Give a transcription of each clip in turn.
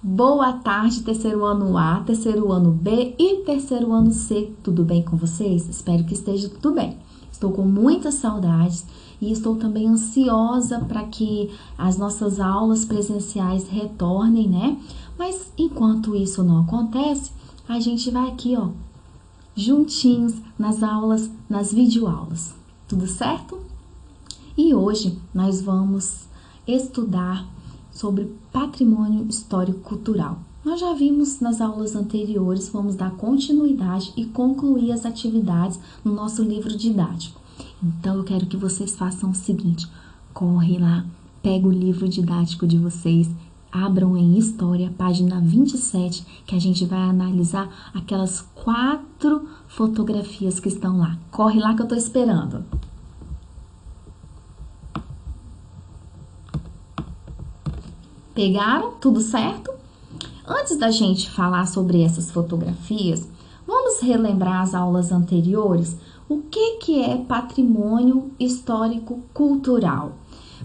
Boa tarde, terceiro ano A, terceiro ano B e terceiro ano C. Tudo bem com vocês? Espero que esteja tudo bem. Estou com muitas saudades e estou também ansiosa para que as nossas aulas presenciais retornem, né? Mas enquanto isso não acontece, a gente vai aqui, ó, juntinhos nas aulas, nas videoaulas. Tudo certo? E hoje nós vamos estudar sobre patrimônio histórico-cultural. Nós já vimos nas aulas anteriores, vamos dar continuidade e concluir as atividades no nosso livro didático. Então, eu quero que vocês façam o seguinte, corre lá, pega o livro didático de vocês, abram em História, página 27, que a gente vai analisar aquelas 4 fotografias que estão lá. Corre lá que eu tô esperando. Pegaram? Tudo certo? Antes da gente falar sobre essas fotografias, vamos relembrar as aulas anteriores? O que é patrimônio histórico-cultural?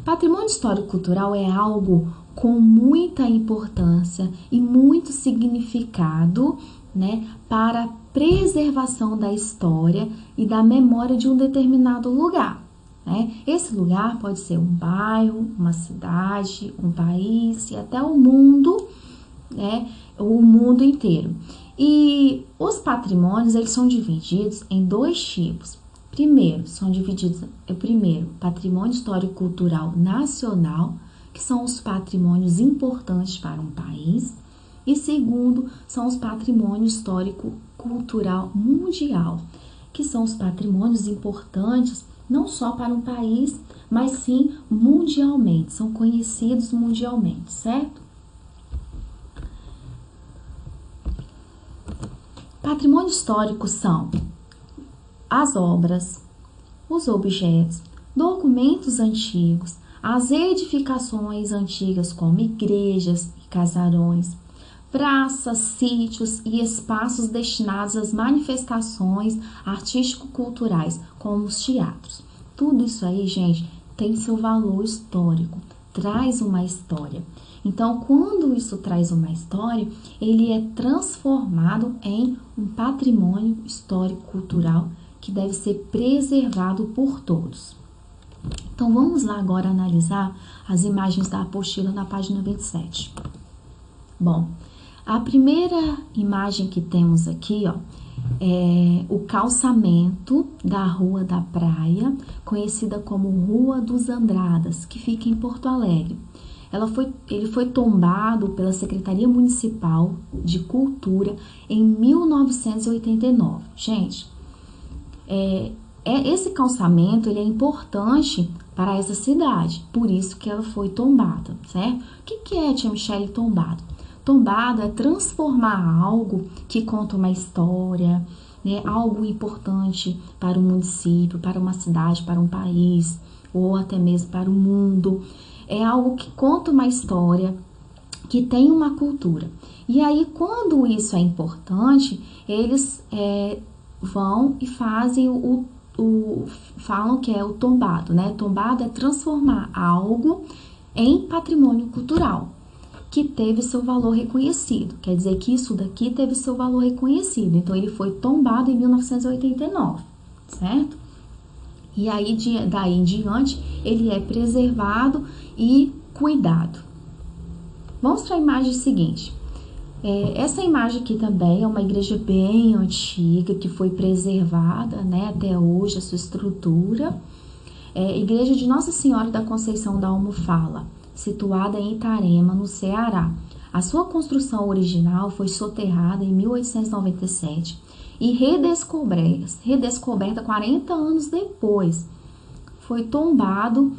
Patrimônio histórico-cultural é algo com muita importância e muito significado, né, para a preservação da história e da memória de um determinado lugar. Esse lugar pode ser um bairro, uma cidade, um país e até o mundo, né? O mundo inteiro. E os patrimônios, eles são divididos em 2 tipos. Primeiro, patrimônio histórico-cultural nacional, que são os patrimônios importantes para um país. E segundo, são os patrimônios histórico-cultural mundial, que são os patrimônios importantes não só para um país, mas sim mundialmente, são conhecidos mundialmente, certo? Patrimônio histórico são as obras, os objetos, documentos antigos, as edificações antigas como igrejas e casarões, praças, sítios e espaços destinados às manifestações artístico-culturais, como os teatros. Tudo isso aí, gente, tem seu valor histórico, traz uma história. Então, quando isso traz uma história, ele é transformado em um patrimônio histórico-cultural que deve ser preservado por todos. Então, vamos lá agora analisar as imagens da apostila na página 27. Bom, a primeira imagem que temos aqui, ó, é o calçamento da Rua da Praia, conhecida como Rua dos Andradas, que fica em Porto Alegre. Ele foi tombado pela Secretaria Municipal de Cultura em 1989. Gente, esse calçamento ele é importante para essa cidade, por isso que ela foi tombada, certo? O que é, tia Michele, tombado? Tombado é transformar algo que conta uma história, né, algo importante para o município, para uma cidade, para um país, ou até mesmo para o mundo. É algo que conta uma história, que tem uma cultura. E aí, quando isso é importante, eles vão e fazem falam que é o tombado, né? Tombado é transformar algo em patrimônio cultural, que teve seu valor reconhecido. Quer dizer que isso daqui teve seu valor reconhecido. Então, ele foi tombado em 1989, certo? E aí, daí em diante, ele é preservado e cuidado. Vamos para a imagem seguinte. Essa imagem aqui também é uma igreja bem antiga, que foi preservada, né, até hoje, a sua estrutura. Igreja de Nossa Senhora da Conceição da Almofala, situada em Itarema, no Ceará. A sua construção original foi soterrada em 1897 e redescoberta 40 anos depois. Foi tombado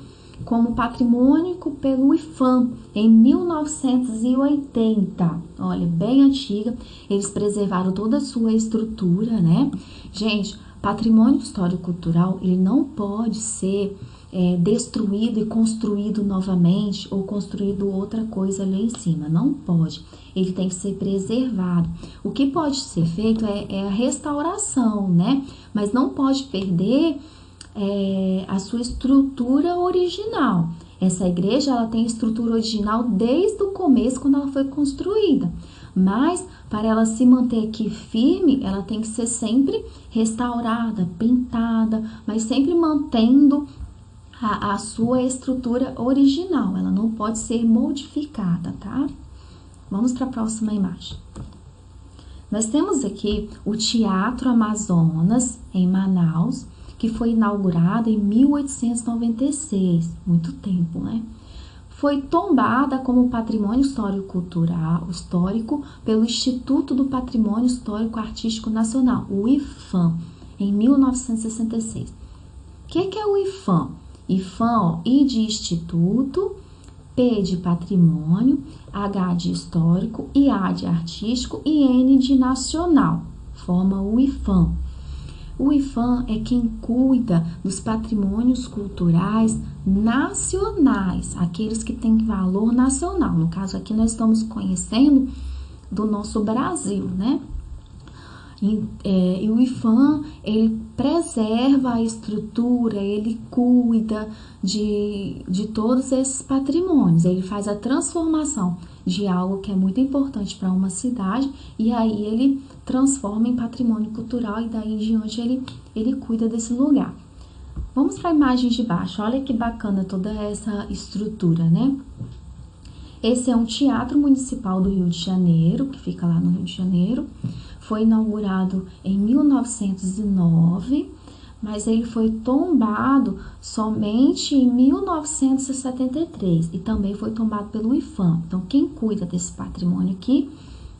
como patrimônio pelo IPHAN em 1980. Olha, bem antiga. Eles preservaram toda a sua estrutura, né? Gente, patrimônio histórico-cultural, ele não pode ser destruído e construído novamente ou construído outra coisa ali em cima. Não pode. Ele tem que ser preservado. O que pode ser feito é a restauração, né? Mas não pode perder a sua estrutura original. Essa igreja, ela tem estrutura original desde o começo, quando ela foi construída. Mas, para ela se manter aqui firme, ela tem que ser sempre restaurada, pintada, mas sempre mantendo a sua estrutura original. Ela não pode ser modificada, tá? Vamos para a próxima imagem. Nós temos aqui o Teatro Amazonas, em Manaus, que foi inaugurado em 1896. Muito tempo, né? Foi tombada como patrimônio histórico pelo Instituto do Patrimônio Histórico Artístico Nacional, o IPHAN, em 1966. O que é o IPHAN? IPHAN, ó, I de Instituto, P de Patrimônio, H de Histórico, IA de Artístico e N de Nacional. Forma o IPHAN. O IPHAN é quem cuida dos patrimônios culturais nacionais, aqueles que têm valor nacional. No caso aqui nós estamos conhecendo do nosso Brasil, né? E o IPHAN, ele preserva a estrutura, ele cuida de todos esses patrimônios, ele faz a transformação de algo que é muito importante para uma cidade, e aí ele transforma em patrimônio cultural, e daí em diante ele cuida desse lugar. Vamos para a imagem de baixo, olha que bacana toda essa estrutura, né? Esse é um teatro municipal do Rio de Janeiro, que fica lá no Rio de Janeiro. Foi inaugurado em 1909, mas ele foi tombado somente em 1973 e também foi tombado pelo IPHAN. Então, quem cuida desse patrimônio aqui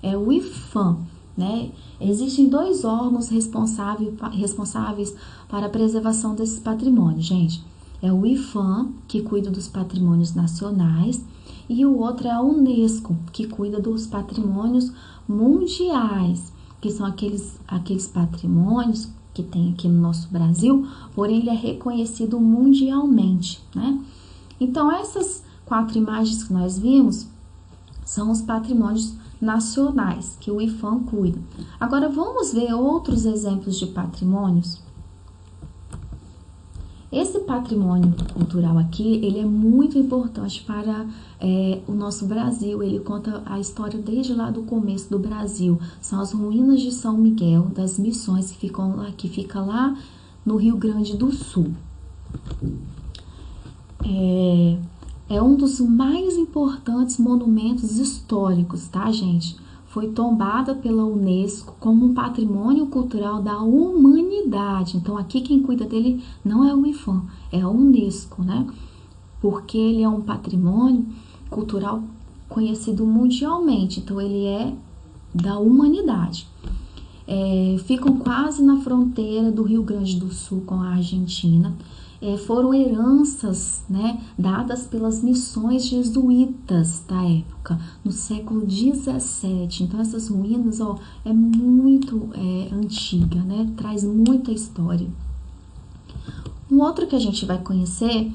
é o IPHAN, né? Existem dois órgãos responsáveis para a preservação desses patrimônios, gente. É o IPHAN, que cuida dos patrimônios nacionais, e o outro é a Unesco, que cuida dos patrimônios mundiais, que são aqueles patrimônios que tem aqui no nosso Brasil, porém ele é reconhecido mundialmente, né? Então, essas 4 imagens que nós vimos são os patrimônios nacionais que o IPHAN cuida. Agora, vamos ver outros exemplos de patrimônios. Esse patrimônio cultural aqui, ele é muito importante para o nosso Brasil. Ele conta a história desde lá do começo do Brasil. São as ruínas de São Miguel das Missões, que fica lá no Rio Grande do Sul. É um dos mais importantes monumentos históricos, tá, gente? Foi tombada pela Unesco como um patrimônio cultural da humanidade. Então, aqui quem cuida dele não é o IPHAN, é a Unesco, né? Porque ele é um patrimônio cultural conhecido mundialmente. Então, ele é da humanidade. Ficam quase na fronteira do Rio Grande do Sul com a Argentina. Foram heranças, né, dadas pelas missões jesuítas da época, no século 17. Então, essas ruínas, ó, é muito antiga, né, traz muita história. Um outro que a gente vai conhecer,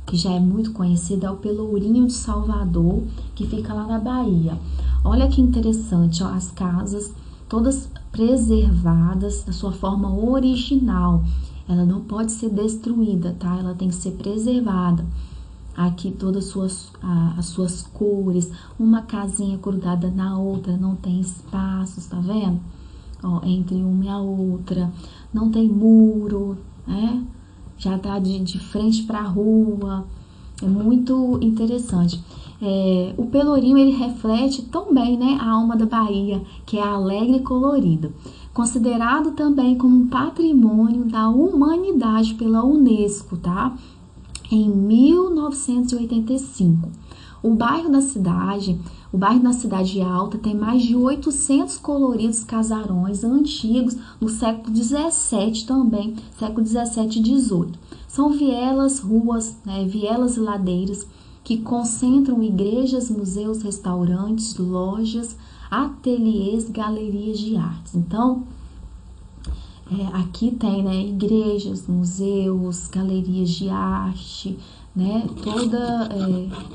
que já é muito conhecido, é o Pelourinho de Salvador, que fica lá na Bahia. Olha que interessante, ó, as casas todas preservadas da sua forma original. Ela não pode ser destruída, tá? Ela tem que ser preservada. Aqui todas as suas cores, uma casinha grudada na outra, não tem espaços, tá vendo? Ó, entre uma e a outra, não tem muro, né? Já tá de frente para a rua, é muito interessante. O Pelourinho, ele reflete tão bem, né, a alma da Bahia, que é alegre e colorida. Considerado também como um patrimônio da humanidade pela Unesco, tá? Em 1985. O bairro da Cidade Alta, tem mais de 800 coloridos casarões antigos no século 17 também, século 17 e 18. São vielas, ruas, né, vielas e ladeiras que concentram igrejas, museus, restaurantes, lojas, ateliês, galerias de artes. Então, aqui tem, né, igrejas, museus, galerias de arte, né, toda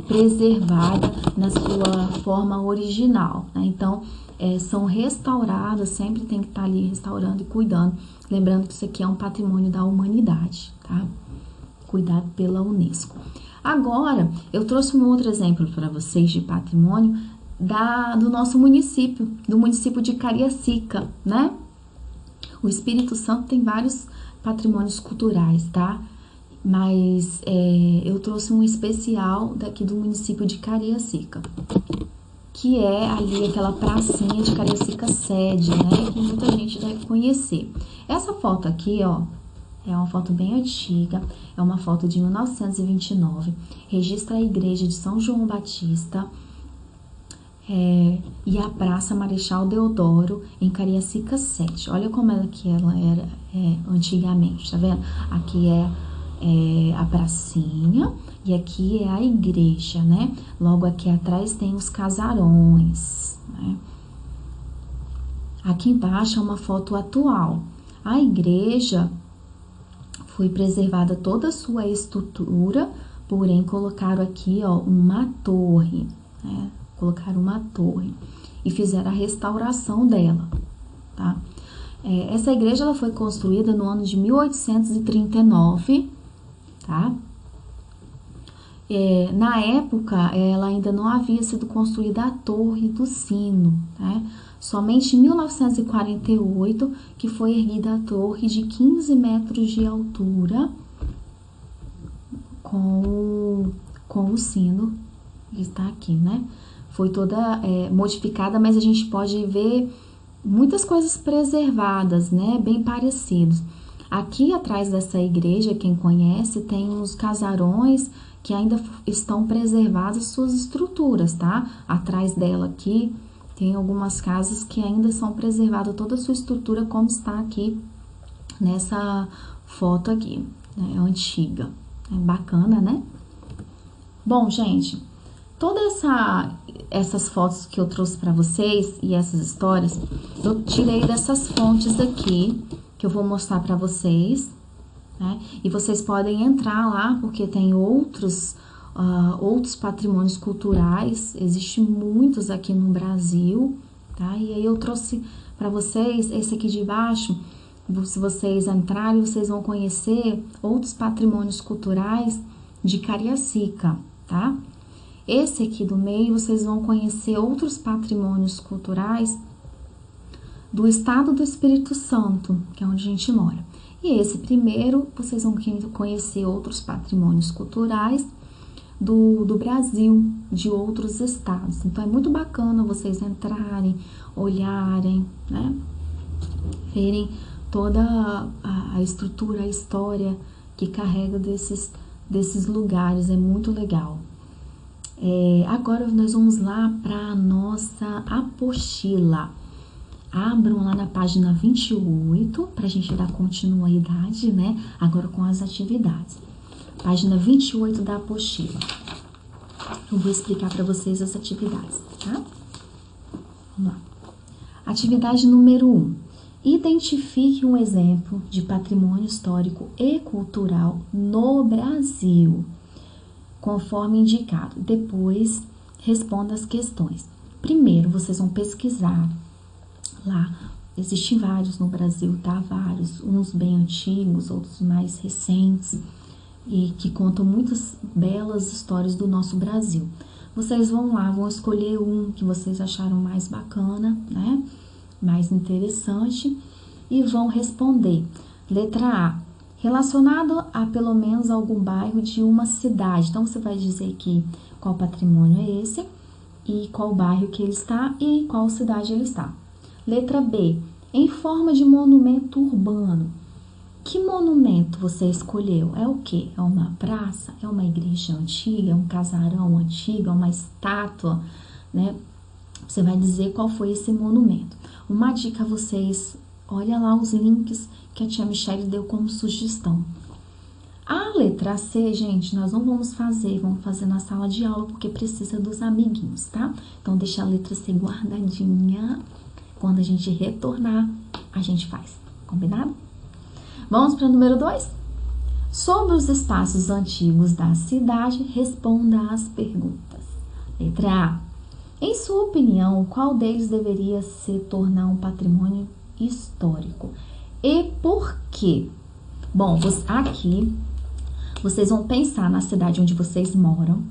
preservada na sua forma original, né? Então, são restauradas, sempre tem que estar ali restaurando e cuidando, lembrando que isso aqui é um patrimônio da humanidade, tá? Cuidado pela Unesco. Agora, eu trouxe um outro exemplo para vocês de patrimônio do nosso município, do município de Cariacica, né? O Espírito Santo tem vários patrimônios culturais, tá? Mas eu trouxe um especial daqui do município de Cariacica, que é ali aquela pracinha de Cariacica Sede, né? Que muita gente deve conhecer. Essa foto aqui, ó, é uma foto bem antiga, é uma foto de 1929, registra a igreja de São João Batista e a Praça Marechal Deodoro, em Cariacica 7. Olha como ela era antigamente, tá vendo? Aqui é a pracinha e aqui é a igreja, né? Logo aqui atrás tem os casarões, né? Aqui embaixo é uma foto atual. A igreja foi preservada toda a sua estrutura, porém colocaram aqui, ó, uma torre, né? Colocaram uma torre e fizeram a restauração dela, tá? Essa igreja ela foi construída no ano de 1839, tá? Na época, ela ainda não havia sido construída a Torre do Sino, né? Somente em 1948 que foi erguida a torre de 15 metros de altura com o sino que está aqui, né? Foi toda modificada, mas a gente pode ver muitas coisas preservadas, né? Bem parecidos. Aqui atrás dessa igreja, quem conhece, tem uns casarões que ainda estão preservadas suas estruturas, tá? Atrás dela aqui tem algumas casas que ainda são preservadas toda a sua estrutura como está aqui nessa foto aqui, né? Antiga. É bacana, né? Bom, gente, todas essas fotos que eu trouxe para vocês e essas histórias, eu tirei dessas fontes aqui, que eu vou mostrar para vocês, né? E vocês podem entrar lá, porque tem outros patrimônios culturais, existem muitos aqui no Brasil, tá? E aí eu trouxe para vocês esse aqui de baixo. Se vocês entrarem, vocês vão conhecer outros patrimônios culturais de Cariacica, tá? Esse aqui do meio, vocês vão conhecer outros patrimônios culturais do estado do Espírito Santo, que é onde a gente mora. E esse primeiro, vocês vão conhecer outros patrimônios culturais do Brasil, de outros estados. Então, é muito bacana vocês entrarem, olharem, né? Verem toda a estrutura, a história que carrega desses lugares. É muito legal. Agora, nós vamos lá para a nossa apostila. Abram lá na página 28, para a gente dar continuidade, né? Agora com as atividades. Página 28 da apostila. Eu vou explicar para vocês as atividades, tá? Vamos lá. Atividade número 1. Identifique um exemplo de patrimônio histórico e cultural no Brasil, conforme indicado. Depois, responda as questões. Primeiro, vocês vão pesquisar lá. Existem vários no Brasil, tá? Vários, uns bem antigos, outros mais recentes, e que contam muitas belas histórias do nosso Brasil. Vocês vão lá, vão escolher um que vocês acharam mais bacana, né? Mais interessante, e vão responder. Letra A. Relacionado a pelo menos algum bairro de uma cidade. Então, você vai dizer aqui qual patrimônio é esse, e qual bairro que ele está, e qual cidade ele está. Letra B. Em forma de monumento urbano. Que monumento você escolheu? É o quê? É uma praça? É uma igreja antiga? É um casarão antigo? É uma estátua? Né? Você vai dizer qual foi esse monumento. Uma dica a vocês, olha lá os links que a tia Michele deu como sugestão. A letra C, gente, nós não vamos fazer na sala de aula, porque precisa dos amiguinhos, tá? Então, deixa a letra C guardadinha. Quando a gente retornar, a gente faz. Combinado? Vamos para o número 2? Sobre os espaços antigos da cidade, responda as perguntas. Letra A. Em sua opinião, qual deles deveria se tornar um patrimônio histórico? E por quê? Bom, aqui Vocês vão pensar na cidade onde vocês moram,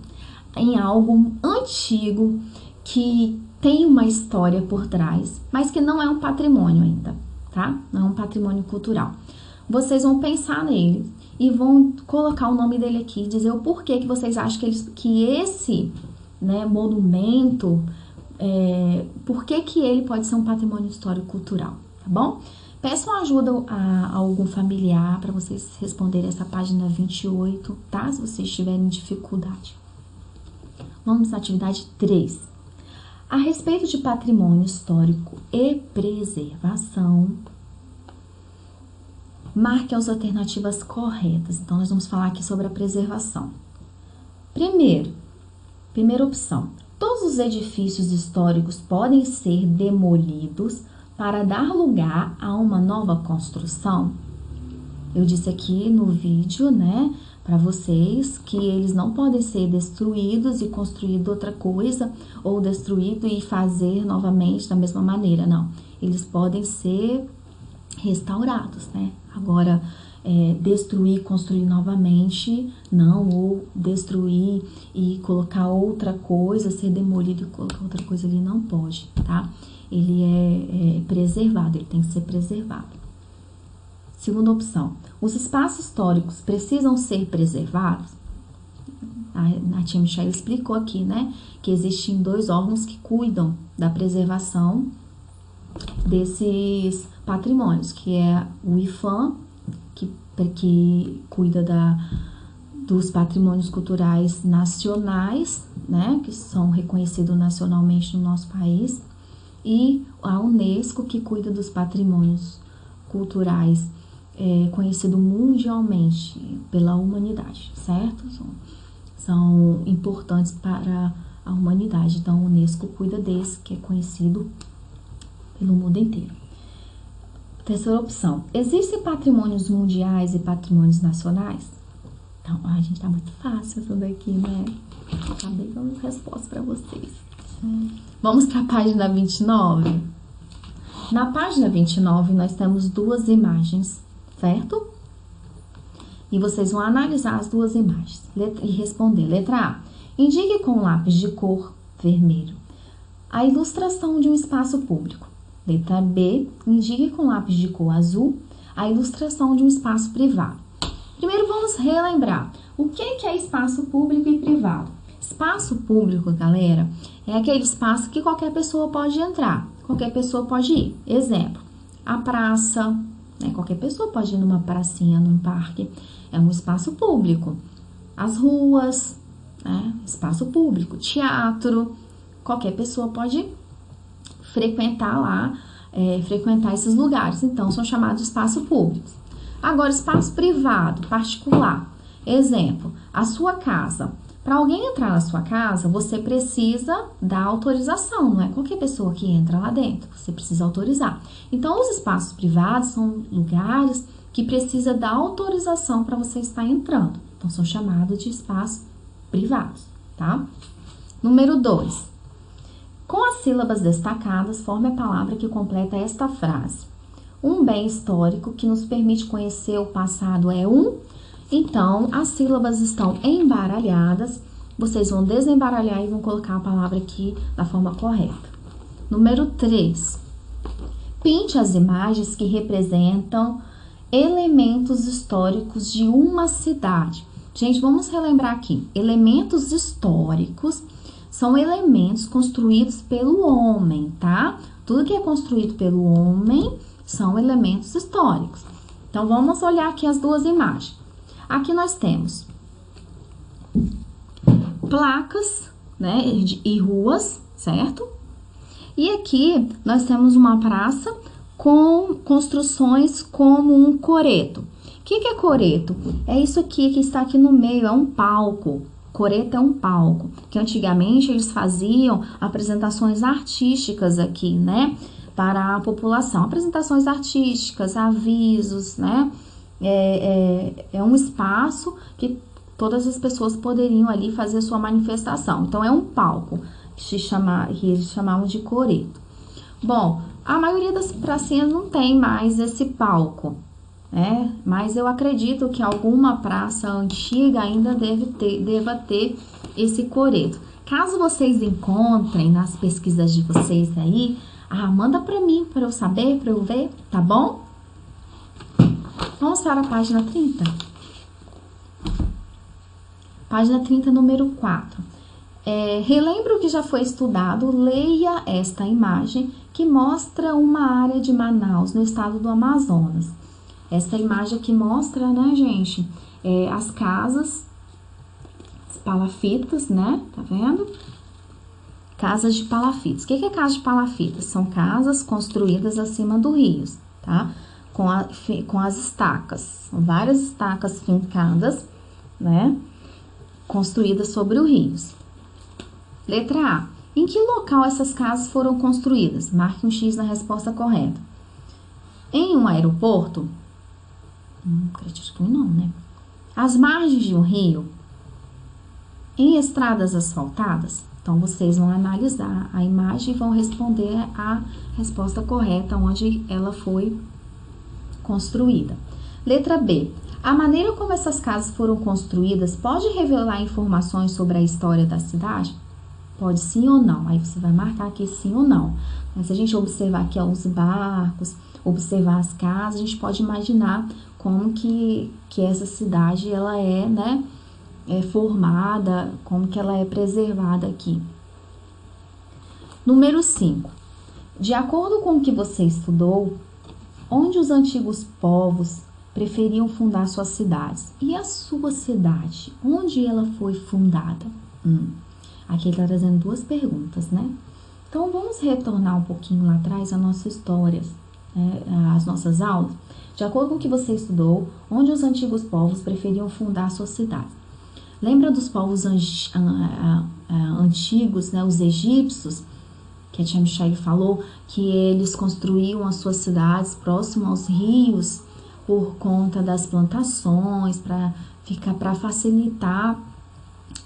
em algo antigo que tem uma história por trás, mas que não é um patrimônio ainda, tá? Não é um patrimônio cultural. Vocês vão pensar nele e vão colocar o nome dele aqui, dizer o porquê que vocês acham que esse, né, monumento, por que ele pode ser um patrimônio histórico cultural, tá bom? Peço ajuda a algum familiar para vocês responderem essa página 28, tá? Se vocês tiverem dificuldade. Vamos à atividade 3. A respeito de patrimônio histórico e preservação, marque as alternativas corretas. Então, nós vamos falar aqui sobre a preservação. Primeira opção. Todos os edifícios históricos podem ser demolidos para dar lugar a uma nova construção. Eu disse aqui no vídeo, né, para vocês que eles não podem ser destruídos e construído outra coisa, ou destruído e fazer novamente da mesma maneira, não. Eles podem ser restaurados, né? Agora, destruir e construir novamente, não, ou destruir e colocar outra coisa, ser demolido e colocar outra coisa ali, não pode, tá? Ele é preservado, ele tem que ser preservado. Segunda opção, os espaços históricos precisam ser preservados? A tia Michelle explicou aqui, né, que existem 2 órgãos que cuidam da preservação desses patrimônios, que é o IPHAN, que cuida dos patrimônios culturais nacionais, né, que são reconhecidos nacionalmente no nosso país, e a Unesco, que cuida dos patrimônios culturais conhecido mundialmente pela humanidade, certo? São importantes para a humanidade. Então, a Unesco cuida desse, que é conhecido pelo mundo inteiro. Terceira opção. Existem patrimônios mundiais e patrimônios nacionais? Então, gente, tá muito fácil essa daqui, né? Acabei dando resposta para vocês. Vamos para a página 29? Na página 29, nós temos 2 imagens, certo? E vocês vão analisar as 2 imagens e responder. Letra A. Indique com lápis de cor vermelho a ilustração de um espaço público. Letra B. Indique com lápis de cor azul a ilustração de um espaço privado. Primeiro, vamos relembrar. O que é espaço público e privado? Espaço público, galera, é aquele espaço que qualquer pessoa pode entrar, qualquer pessoa pode ir. Exemplo, a praça, né? Qualquer pessoa pode ir numa pracinha, num parque, é um espaço público. As ruas, né? Espaço público. Teatro, qualquer pessoa pode frequentar lá, frequentar esses lugares, então são chamados de espaço público. Agora, espaço privado, particular. Exemplo, a sua casa. Para alguém entrar na sua casa, você precisa dar autorização, não é qualquer pessoa que entra lá dentro, você precisa autorizar. Então, os espaços privados são lugares que precisa dar autorização para você estar entrando. Então, são chamados de espaços privados, tá? Número 2. Com as sílabas destacadas, forme a palavra que completa esta frase. Um bem histórico que nos permite conhecer o passado é um... Então, as sílabas estão embaralhadas, vocês vão desembaralhar e vão colocar a palavra aqui da forma correta. Número 3. Pinte as imagens que representam elementos históricos de uma cidade. Gente, vamos relembrar aqui. Elementos históricos são elementos construídos pelo homem, tá? Tudo que é construído pelo homem são elementos históricos. Então, vamos olhar aqui as 2 imagens. Aqui nós temos placas, né, e ruas, certo? E aqui nós temos uma praça com construções como um coreto. O que é coreto? É isso aqui que está aqui no meio, é um palco. Coreto é um palco, que antigamente eles faziam apresentações artísticas aqui, né, para a população. Apresentações artísticas, avisos, né? É um espaço que todas as pessoas poderiam ali fazer sua manifestação. Então, é um palco que eles chamavam de coreto. Bom, a maioria das pracinhas não tem mais esse palco, né? Mas eu acredito que alguma praça antiga ainda deva ter esse coreto. Caso vocês encontrem nas pesquisas de vocês aí, manda pra mim, pra eu saber, pra eu ver, tá bom? Vamos para a página 30. Página 30, número 4. Relembra o que já foi estudado, leia esta imagem que mostra uma área de Manaus, no estado do Amazonas. Essa imagem aqui mostra, né, gente, as casas, as palafitas, né, tá vendo? Casas de palafitas. O que é casa de palafitas? São casas construídas acima do rio, tá? Com as estacas. São várias estacas fincadas, né, construídas sobre o rio. Letra A. Em que local essas casas foram construídas? Marque um X na resposta correta. Em um aeroporto? Acredito que não, né? Às margens de um rio? Em estradas asfaltadas? Então, vocês vão analisar a imagem e vão responder a resposta correta onde ela foi construída. Letra B. A maneira como essas casas foram construídas pode revelar informações sobre a história da cidade? Pode sim ou não. Aí você vai marcar aqui sim ou não. Mas se a gente observar aqui os barcos, observar as casas, a gente pode imaginar como que essa cidade ela é, né, formada, como que ela é preservada aqui. Número 5. De acordo com o que você estudou, onde os antigos povos preferiam fundar suas cidades? E a sua cidade? Onde ela foi fundada? Aqui ele está trazendo duas perguntas, né? Então, vamos retornar um pouquinho lá atrás a nossa história, as nossas aulas. De acordo com o que você estudou, onde os antigos povos preferiam fundar suas cidades? Lembra dos povos antigos, né? Os egípcios, que a tia Michelle falou, que eles construíam as suas cidades próximo aos rios por conta das plantações, para facilitar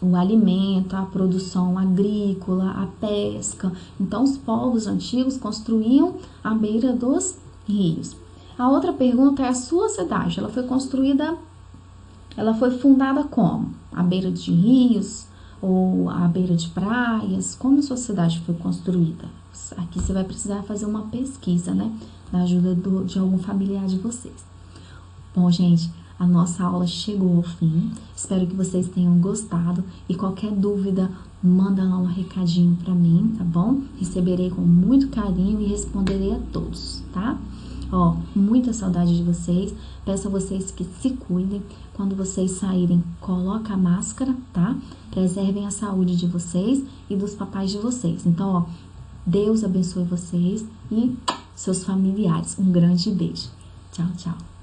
o alimento, a produção agrícola, a pesca. Então, os povos antigos construíam à beira dos rios. A outra pergunta é a sua cidade. Ela foi fundada como? À beira de rios ou à beira de praias? Como a sua cidade foi construída? Aqui você vai precisar fazer uma pesquisa, né? Da ajuda de algum familiar de vocês. Bom, gente, a nossa aula chegou ao fim. Espero que vocês tenham gostado. E qualquer dúvida, manda lá um recadinho pra mim, tá bom? Receberei com muito carinho e responderei a todos, tá? Muita saudade de vocês. Peço a vocês que se cuidem. Quando vocês saírem, coloca a máscara, tá? Preservem a saúde de vocês e dos papais de vocês. Então, Deus abençoe vocês e seus familiares. Um grande beijo. Tchau, tchau.